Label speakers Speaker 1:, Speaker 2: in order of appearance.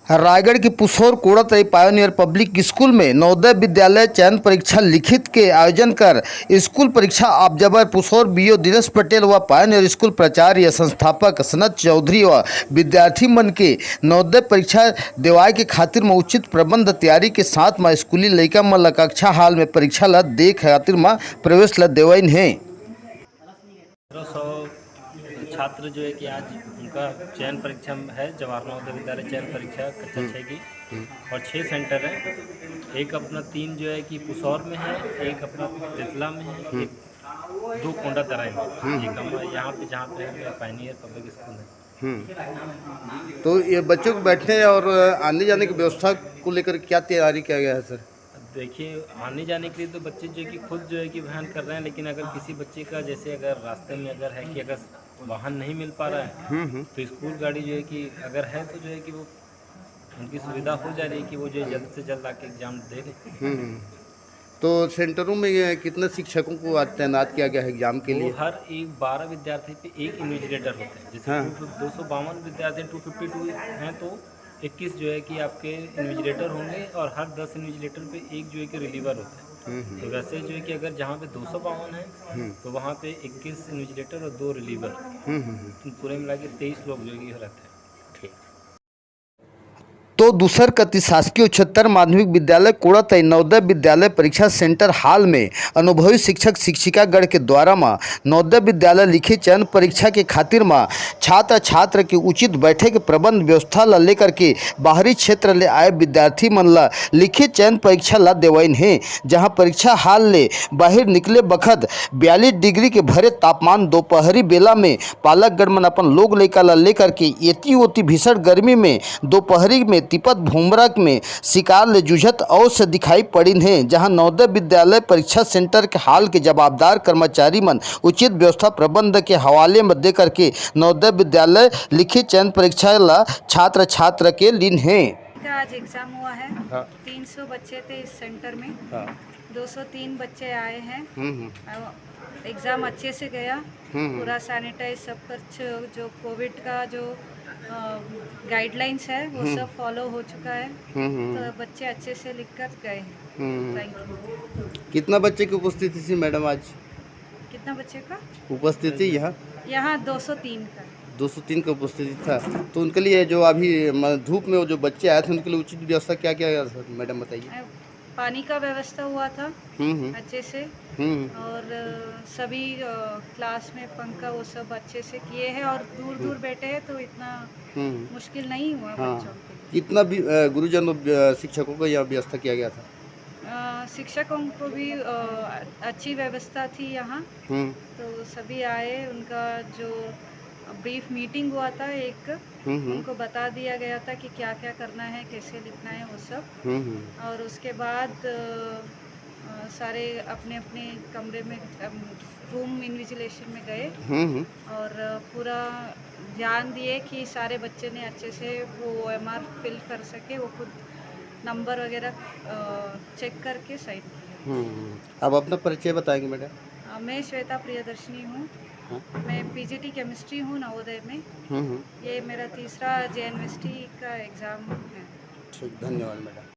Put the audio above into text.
Speaker 1: रायगढ़ के Pusaur कोड़ातई pioneer public school में नवोदय विद्यालय चयन परीक्षा लिखित के आयोजन कर स्कूल परीक्षा ऑब्जर्वर पुसौर बीओ दिनेश पटेल व पायोनियर स्कूल प्राचार्य संस्थापक सनत चौधरी व विद्यार्थी मन के नवोदय परीक्षा देवाय के खातिर में उचित प्रबंध तैयारी के साथ में स्कूली लड़का मन ला कक्षा हाल में परीक्षा ला दे खातिर में प्रवेश ला देवाइन है।
Speaker 2: 1500 छात्र जो है कि आज उनका चयन परीक्षा है जवाहर नवोदय विद्यालय चयन परीक्षा कक्षा 6 की और 6 सेंटर है। एक अपना 3 जो है कि पुसौर में है, एक अपना तितला में है, एक 2 कोंडा तराई में, एक हम यहाँ पे जहाँ पे है पायनियर पब्लिक स्कूल है।
Speaker 1: तो ये बच्चों को बैठने और आने जाने की व्यवस्था को लेकर क्या तैयारी किया गया है सर?
Speaker 2: देखिए, आने जाने के लिए तो बच्चे जो है कि खुद जो है कि वाहन कर रहे हैं, लेकिन अगर किसी बच्चे का जैसे अगर रास्ते में अगर है कि अगर वाहन नहीं मिल पा रहा है तो स्कूल गाड़ी जो है कि अगर है तो जो है कि वो उनकी सुविधा हो जा रही है कि वो जो है जल्द से जल्द आके एग्जाम दे लें।
Speaker 1: तो सेंटरों में कितने शिक्षकों को आज तैनात किया गया है एग्जाम के लिए?
Speaker 2: हर एक 12 विद्यार्थी पे एक इन्विजिलेटर होता है। जैसे 252 विद्यार्थी 252 हैं तो 21 जो है कि आपके इन्विजिलेटर होंगे और हर 10 इन्विजिलेटर पे एक जो है कि रिलीवर होता है। तो वैसे जो है कि अगर जहाँ पे 252 है तो वहाँ पे 21 इन्विजिलेटर और 2 रिलीवर, पूरे मिला के 23 लोग जो है कि रहते हैं।
Speaker 1: तो दूसर कति शासकीय उच्चतर माध्यमिक विद्यालय कोड़ातई नवोदय विद्यालय परीक्षा सेंटर हाल में अनुभवी शिक्षक शिक्षिका गण के द्वारा में नवोदय विद्यालय लिखित चयन परीक्षा के खातिर में छात्र छात्र के उचित बैठे के प्रबंध व्यवस्था ला लेकर के बाहरी क्षेत्र ले आए विद्यार्थी मन ला लिखित चयन परीक्षा ला देवाइन है। जहां परीक्षा हाल ले बाहर निकले बखत 42 डिग्री के भरे तापमान दोपहरी बेला में पालकगण मन अपन लोग लड़का ला लेकर के एती ओती भीषण गर्मी में दोपहरी में तिपत भूमरक में शिकार ले जूझत अवश्य दिखाई पड़ी है। जहां नवोदय विद्यालय परीक्षा सेंटर के हाल के जवाबदार कर्मचारी मन उचित व्यवस्था प्रबंध के हवाले में देकर के नवोदय विद्यालय लिखित चयन परीक्षा ला छात्र छात्र के लीन है।
Speaker 3: आज एग्जाम हुआ है। 300 बच्चे थे इस सेंटर में। 203 बच्चे आए हैं। एग्ज़ाम अच्छे से गया, पूरा सैनिटाइज सब कुछ, जो कोविड का जो गाइडलाइंस है वो सब फॉलो हो चुका है। तो बच्चे अच्छे से लिखकर गए। Thank you.
Speaker 1: कितना बच्चे की उपस्थिति थी मैडम आज?
Speaker 3: कितना बच्चे का
Speaker 1: उपस्थिति
Speaker 3: यहाँ 203 का
Speaker 1: 203 का उपस्थिति था। तो उनके लिए जो अभी धूप में वो जो बच्चे आए थे उनके लिए उचित व्यवस्था क्या क्या सर मैडम बताइए?
Speaker 3: पानी का व्यवस्था हुआ था अच्छे से, और सभी क्लास में पंखा वो सब अच्छे से किए हैं, और दूर दूर बैठे हैं तो इतना मुश्किल नहीं हुआ बच्चों के लिए।
Speaker 1: कितना भी गुरुजन शिक्षकों को यहाँ व्यवस्था किया गया था?
Speaker 3: शिक्षकों को भी अच्छी व्यवस्था थी यहाँ। तो सभी आए, उनका जो ब्रीफ मीटिंग हुआ था एक, उनको बता दिया गया था कि क्या क्या करना है, कैसे लिखना है वो सब। और उसके बाद सारे अपने अपने कमरे में रूम इन्विजिलेशन में गए और पूरा ध्यान दिए कि सारे बच्चे ने अच्छे से वो OMR फिल कर सके, वो खुद नंबर वगैरह चेक करके साइन किया।
Speaker 1: अब अपना परिचय बताएंगे मैडम?
Speaker 3: मैं श्वेता प्रियदर्शनी हूँ। मैं PGT केमिस्ट्री हूँ नवोदय में। ये मेरा तीसरा JNVST का एग्ज़ाम है।
Speaker 1: ठीक, धन्यवाद मैडम।